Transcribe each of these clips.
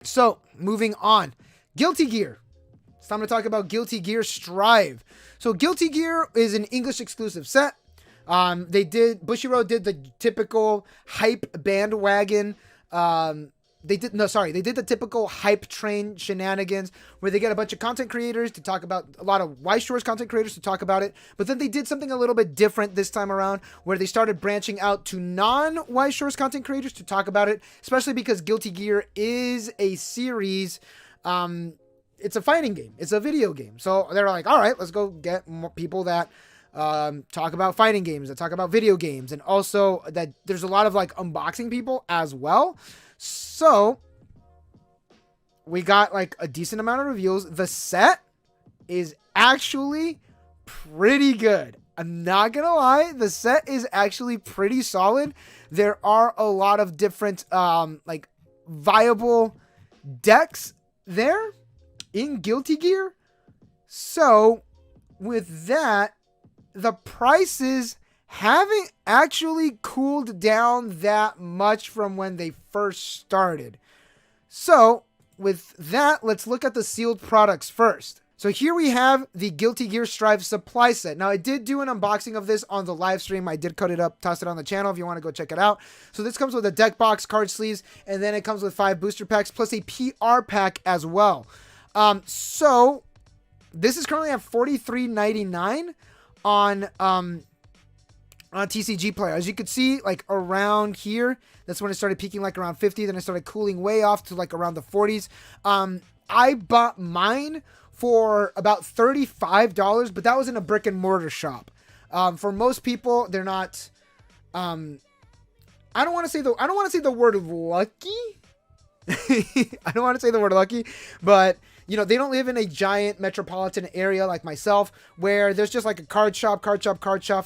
So, moving on. Guilty Gear. It's time to talk about Guilty Gear Strive. So, Guilty Gear is an English exclusive set. Bushiroad did the typical hype bandwagon. They did the typical hype train shenanigans where they get a bunch of content creators to talk about, a lot of Weiss Schwarz content creators to talk about it. But then they did something a little bit different this time around where they started branching out to non-Weiss Schwarz content creators to talk about it, especially because Guilty Gear is a series. It's a fighting game. It's a video game. So they're like, all right, let's go get more people that talk about fighting games, that talk about video games, and also that there's a lot of like unboxing people as well. So we got like a decent amount of reviews. The set is actually pretty good. I'm not gonna lie, the set is actually pretty solid. There are a lot of different like viable decks there in Guilty Gear. So with that, the prices haven't actually cooled down that much from when they first started. So with that, let's look at the sealed products first. So here we have the Guilty Gear Strive supply set. Now I did do an unboxing of this on the live stream. I did cut it up, toss it on the channel if you want to go check it out. So this comes with a deck box, card sleeves, and then it comes with 5 booster packs plus a PR pack as well. So this is currently at $43.99 on TCG Player. As you could see, like around here, that's when it started peaking like around 50. Then it started cooling way off to like around the 40s. I bought mine for about $35, but that was in a brick and mortar shop. For most people, they're not. I don't want to say the word lucky. I don't want to say the word lucky, but you know, they don't live in a giant metropolitan area like myself, where there's just like a card shop,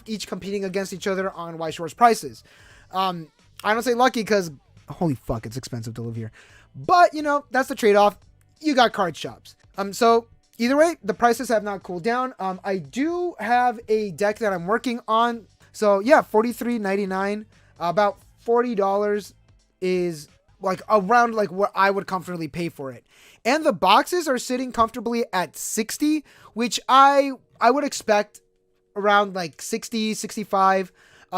each competing against each other on Weiss Schwarz prices. I don't say lucky because, holy fuck, it's expensive to live here. But, you know, that's the trade-off. You got card shops. So, either way, the prices have not cooled down. I do have a deck that I'm working on. So, yeah, $43.99. About $40 is like around like what I would comfortably pay for it. And the boxes are sitting comfortably at 60, which I would expect around like 60, 65.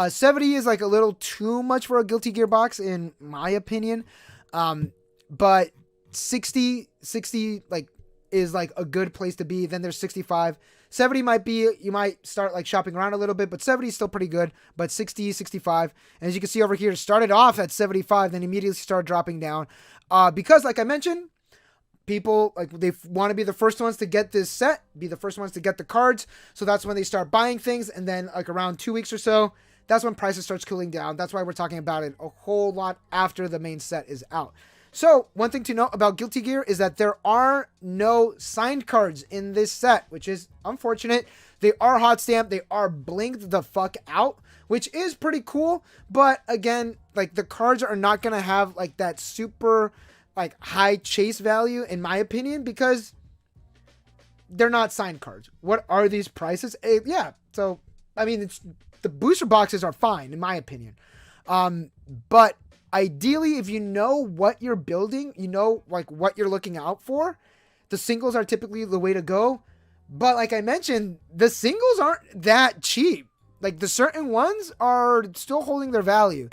70 is like a little too much for a Guilty Gear box in my opinion. But 60 like is like a good place to be. Then there's 65. 70 might be, you might start like shopping around a little bit, but 70 is still pretty good. But 60, 65. And as you can see over here, it started off at 75, then immediately started dropping down. Because like I mentioned, people like they want to be the first ones to get this set, be the first ones to get the cards. So that's when they start buying things. And then like around 2 weeks or so, that's when prices starts cooling down. That's why we're talking about it a whole lot after the main set is out. So one thing to note about Guilty Gear is that there are no signed cards in this set, which is unfortunate. They are hot stamped. They are blinked the fuck out, which is pretty cool. But again, like the cards are not going to have like that super like high chase value in my opinion, because they're not signed cards. What are these prices? Yeah. So, I mean, the booster boxes are fine in my opinion. But ideally, if you know what you're building, you know like what you're looking out for, the singles are typically the way to go. But like I mentioned, the singles aren't that cheap. Like the certain ones are still holding their value.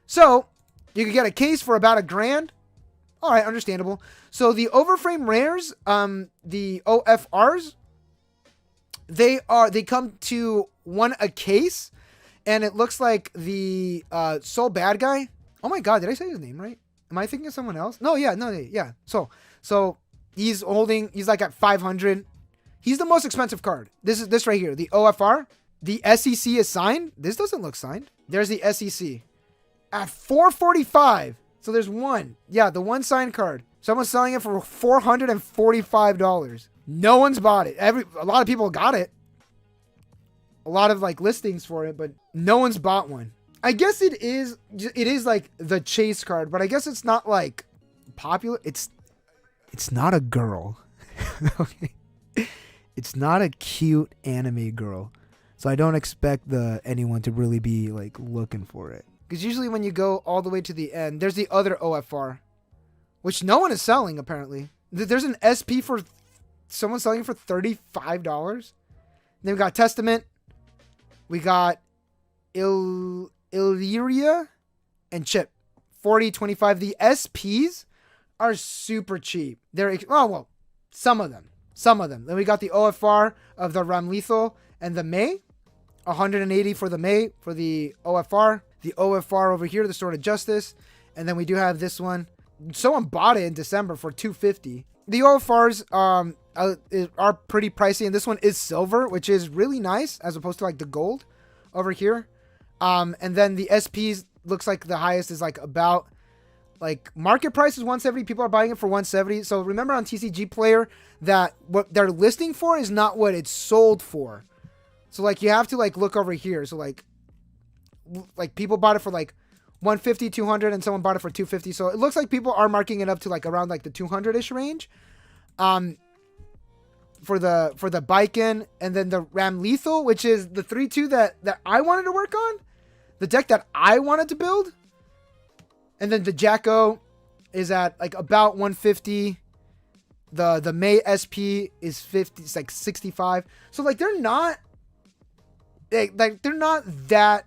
So you could get a case for about $1,000. All right, understandable. So the overframe rares, the OFRs, they come to one a case, and it looks like the Soul Bad Guy. Oh my god, did I say his name right? Am I thinking of someone else? No, yeah. So he's like at 500. He's the most expensive card. This is this right here, the OFR. The SEC is signed. This doesn't look signed. There's the SEC at 445. So there's one. Yeah, the one signed card. Someone's selling it for $445. No one's bought it. A lot of people got it. A lot of like listings for it, but no one's bought one. I guess it is like the chase card, but I guess it's not like popular. It's not a girl. Okay. It's not a cute anime girl. So I don't expect anyone to really be like looking for it. Because usually when you go all the way to the end, there's the other OFR. which no one is selling apparently. There's an SP for someone selling it for $35. Then we got Testament. We got Illyria and Chip. 40, 25. The SPs are super cheap. They're, some of them. Then we got the OFR of the Ramlethal and the May. 180 for the May for the OFR. The OFR over here, the Sword of Justice. And then we do have this one. Someone bought it in December for $250. The OFRs are pretty pricey, and this one is silver, which is really nice as opposed to like the gold over here. And then the SPs looks like the highest is like about like market price is 170. People are buying it for 170. So remember on TCG Player that what they're listing for is not what it's sold for. So like you have to like look over here. So like people bought it for like 150, 200, and someone bought it for 250. So it looks like people are marking it up to like around like the 200-ish range. For the Baiken, and then the Ramlethal, which is the 3-2 that I wanted to work on, the deck that I wanted to build. And then the Jacko is at like about 150. The May SP is 50. It's like 65. So like they're not that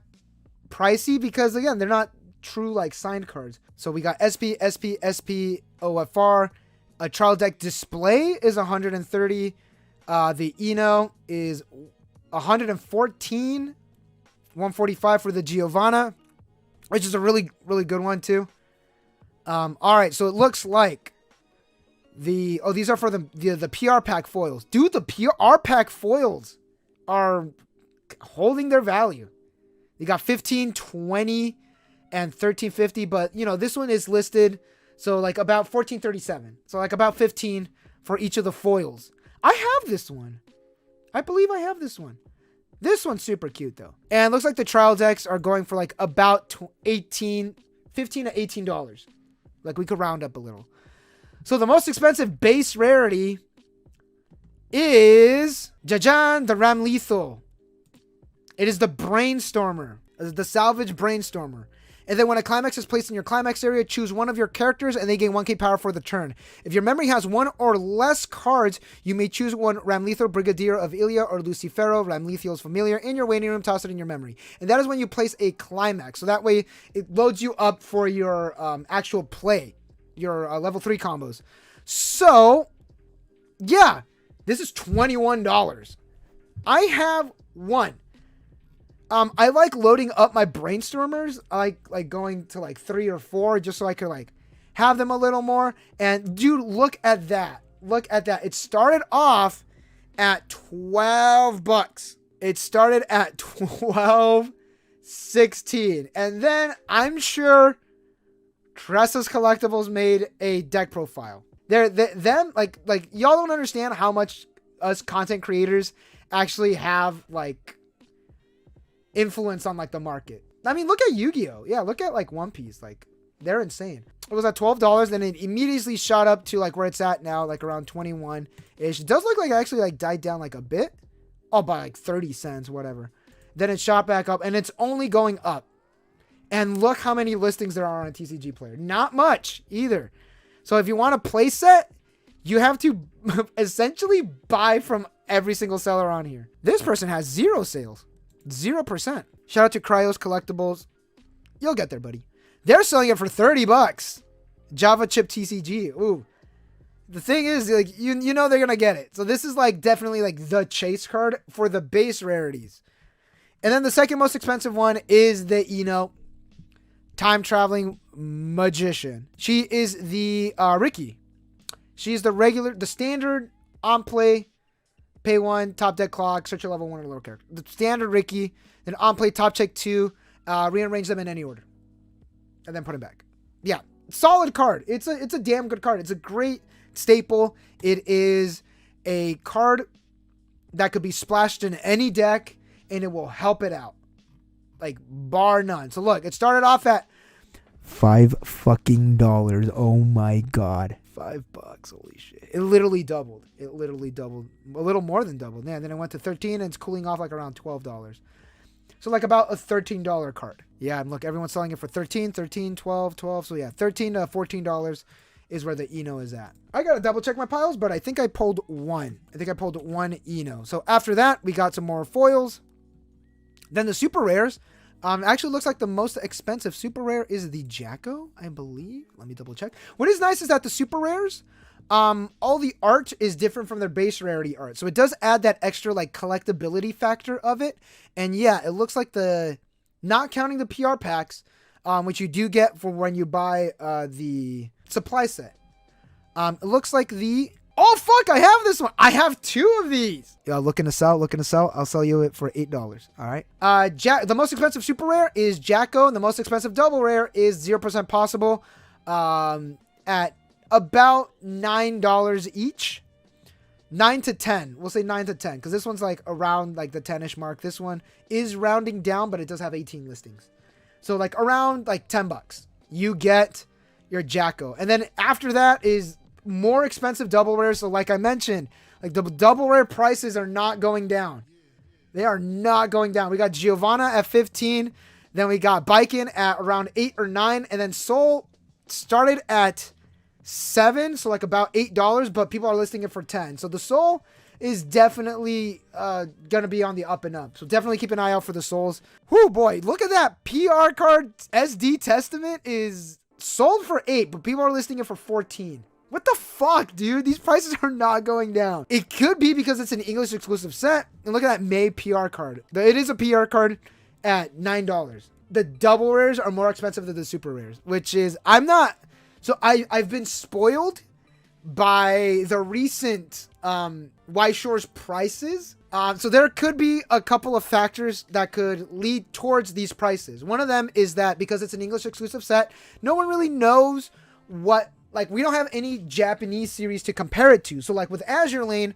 pricey because again they're not true like signed cards. So we got SP, OFR. A trial deck display is 130. The Eno is 114. 145 for the Giovanna, which is a really, really good one too. All right, so it looks like these are for the PR pack foils. Dude, the PR pack foils are holding their value. You got 15, 20, and 1350, but you know, this one is listed so like about 1437. So like about 15 for each of the foils. I have this one. I believe I have this one. This one's super cute though. And it looks like the trial decks are going for like about $15 to $18. Like we could round up a little. So the most expensive base rarity is Jajan the Ramlethal. It is the Brainstormer, the Salvage Brainstormer. And then when a climax is placed in your climax area, choose one of your characters and they gain 1k power for the turn. If your memory has one or less cards, you may choose one Ramlethal Brigadier of Ilya or Lucifero, Ramlethal's Familiar, in your waiting room, toss it in your memory. And that is when you place a climax. So that way it loads you up for your actual play, your level 3 combos. So, yeah, this is $21. I have one. I like loading up my Brainstormers. I like going to like 3 or 4 just so I could like have them a little more. And dude, look at that. Look at that. It started off at $12. It started at $12.16. And then I'm sure Tressa's Collectibles made a deck profile. Them like y'all don't understand how much us content creators actually have like influence on like the market. I mean, look at Yu-Gi-Oh! Yeah, look at like One Piece. Like they're insane. It was at $12, then it immediately shot up to like where it's at now, like around 21-ish. It does look like it actually like died down like a bit. Oh, by like 30 cents, whatever. Then it shot back up and it's only going up. And look how many listings there are on a TCG Player. Not much either. So if you want a play set, you have to essentially buy from every single seller on here. This person has 0 sales. 0%. Shout out to Cryos Collectibles. You'll get there, buddy. They're selling it for $30. Java Chip TCG. Ooh. The thing is, like, you know they're gonna get it. So this is like definitely like the chase card for the base rarities. And then the second most expensive one is the time traveling magician. She is the Ricky. She's the standard on play. Pay 1, top deck clock, search your level 1 or lower character. The standard Ricky, then on play, top check 2, rearrange them in any order. And then put them back. Yeah, solid card. It's a damn good card. It's a great staple. It is a card that could be splashed in any deck and it will help it out. Like, bar none. So look, it started off at $5 Oh my god. $5. Holy shit. It literally doubled. A little more than doubled. Yeah, then it went to 13 and it's cooling off like around $12. So like about a $13 card. Yeah, and look, everyone's selling it for 13, 12. So yeah, $13 to $14. is where the Eno is at. I gotta double check my piles, but I think I pulled one. I think I pulled one Eno. So after that, we got some more foils. Then the super rares. Actually looks like the most expensive super rare is the Jacko, I believe. Let me double check. What is nice is that the super rares, all the art is different from their base rarity art. So it does add that extra like collectability factor of it. And yeah, it looks like not counting the PR packs, which you do get for when you buy the supply set. It looks like oh fuck, I have this one. I have two of these. Yeah, looking to sell. I'll sell you it for $8. All right. The most expensive super rare is Jacko, and the most expensive double rare is 0% possible, at about $9 each. 9 to 10. We'll say 9 to 10 because this one's like around like the 10ish mark. This one is rounding down, but it does have 18 listings. So like around like $10, you get your Jacko, and then after that is more expensive double rares. So like I mentioned, like the double rare prices are not going down. They are not going down. We got Giovanna at 15. Then we got Biken at around 8 or 9. And then Soul started at 7. So like about $8, but people are listing it for 10. So the Soul is definitely going to be on the up and up. So definitely keep an eye out for the Souls. Whoo boy, look at that. PR card SD Testament is sold for 8, but people are listing it for 14. What the fuck, dude? These prices are not going down. It could be because it's an English exclusive set. And look at that May PR card. It is a PR card at $9. The double rares are more expensive than the super rares, which is, I've been spoiled by the recent Weiss Schwarz prices. So there could be a couple of factors that could lead towards these prices. One of them is that because it's an English exclusive set, no one really knows what, like, we don't have any Japanese series to compare it to. So like with Azure Lane,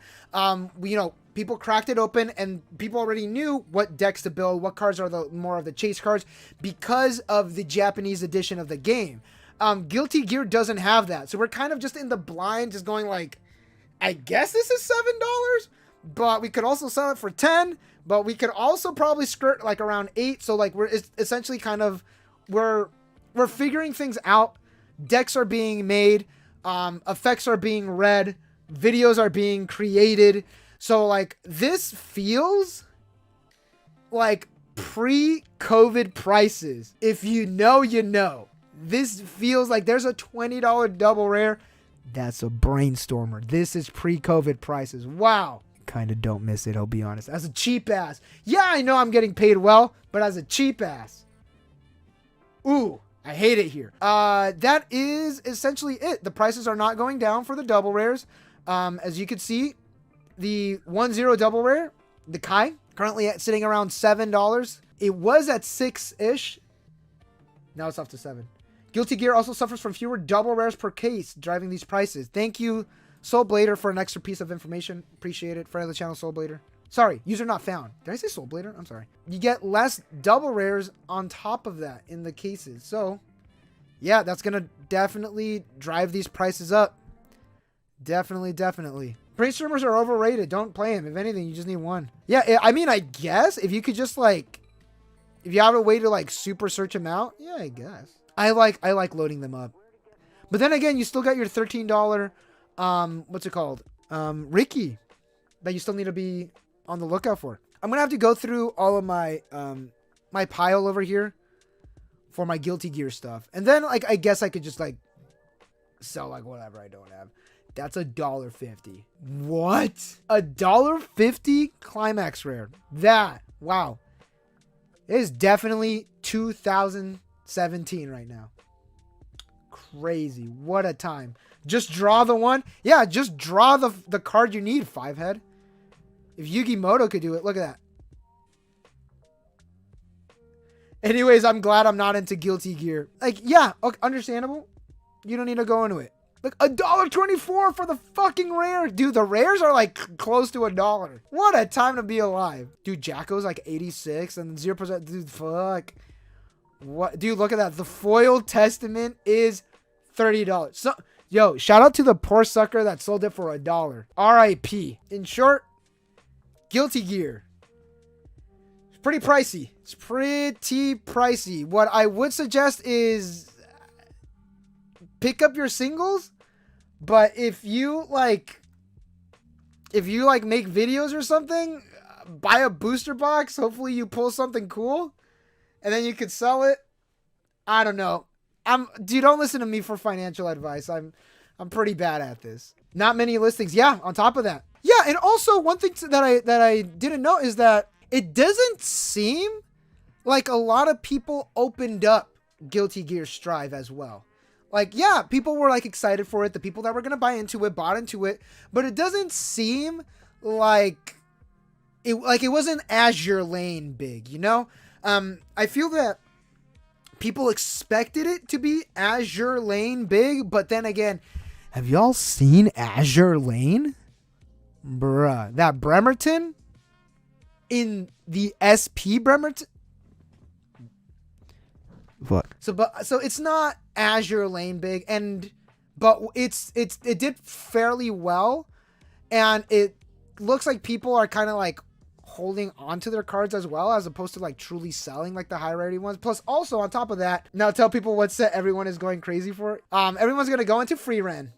people cracked it open and people already knew what decks to build, what cards are the more of the chase cards because of the Japanese edition of the game. Guilty Gear doesn't have that. So we're kind of just in the blind, just going like, I guess this is $7, but we could also sell it for 10, but we could also probably skirt like around 8. So like it's essentially kind of, we're figuring things out. Decks are being made, effects are being read, videos are being created. So like this feels like pre-COVID prices. If you know, you know. This feels like there's a $20 double rare. That's a brainstormer. This is pre-COVID prices. Wow. Kind of don't miss it, I'll be honest. As a cheap ass. Yeah, I know I'm getting paid well, but as a cheap ass. Ooh. I hate it here. That is essentially it. The prices are not going down for the double rares. As you can see, the 1-0 double rare, the Kai, currently sitting around $7. It was at 6-ish. Now it's off to 7. Guilty Gear also suffers from fewer double rares per case, driving these prices. Thank you, Soul Blader, for an extra piece of information. Appreciate it. Friend of the channel, Soul Blader. Sorry, user not found. Did I say Soul Blader? I'm sorry. You get less double rares on top of that in the cases. So, yeah, that's going to definitely drive these prices up. Definitely. Brainstormers are overrated. Don't play them. If anything, you just need one. Yeah, I mean, I guess if you could just like, if you have a way to like super search them out, yeah, I guess. I like loading them up. But then again, you still got your $13, what's it called? Ricky that you still need to be on the lookout for. I'm gonna have to go through all of my my pile over here for my Guilty Gear stuff, and then like I guess I could just like sell like whatever I don't have. That's $1.50. What? $1.50 Climax Rare. That, wow. It is definitely 2017 right now. Crazy. What a time. Just draw the one. Yeah, just draw the card you need, 5-head. If Yugi Moto could do it, look at that. Anyways, I'm glad I'm not into Guilty Gear. Like, yeah, okay, understandable. You don't need to go into it. Like, $1.24 for the fucking rare. Dude, the rares are like close to $1. What a time to be alive. Dude, Jacko's like 86 and 0%. Dude, fuck. What? Dude, look at that. The foil testament is $30. So, yo, shout out to the poor sucker that sold it for $1. RIP. In short, Guilty Gear. It's pretty pricey. It's pretty pricey. What I would suggest is pick up your singles, But if you like make videos or something, buy a booster box. Hopefully you pull something cool, and then you could sell it. I don't know. Dude, don't listen to me for financial advice. I'm pretty bad at this. Not many listings. Yeah, on top of that. Yeah, and also one thing that I didn't know is that it doesn't seem like a lot of people opened up Guilty Gear Strive as well. Like, yeah, people were like excited for it. The people that were going to buy into it bought into it, but it doesn't seem like it wasn't Azure Lane big, you know? I feel that people expected it to be Azure Lane big, but then again, have y'all seen Azure Lane? Bruh, that Bremerton in the SP Bremerton. Fuck. So it's not Azure Lane big, but it did fairly well, and it looks like people are kind of like holding onto their cards as well, as opposed to like truly selling like the high rarity ones. Plus, also on top of that, now tell people what set everyone is going crazy for. Everyone's gonna go into free run.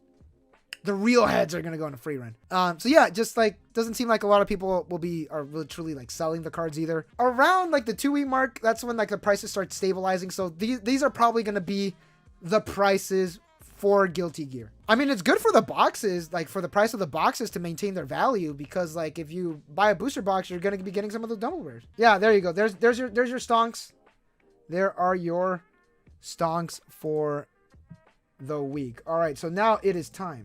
The real heads are gonna go into free run. So yeah, just like doesn't seem like a lot of people are really truly like selling the cards either. Around like the 2-week mark, that's when like the prices start stabilizing. So these are probably gonna be the prices for Guilty Gear. I mean, it's good for the boxes, like for the price of the boxes to maintain their value, because like if you buy a booster box, you're gonna be getting some of the double rares. Yeah, there you go. There's your stonks. There are your stonks for the week. All right, so now it is time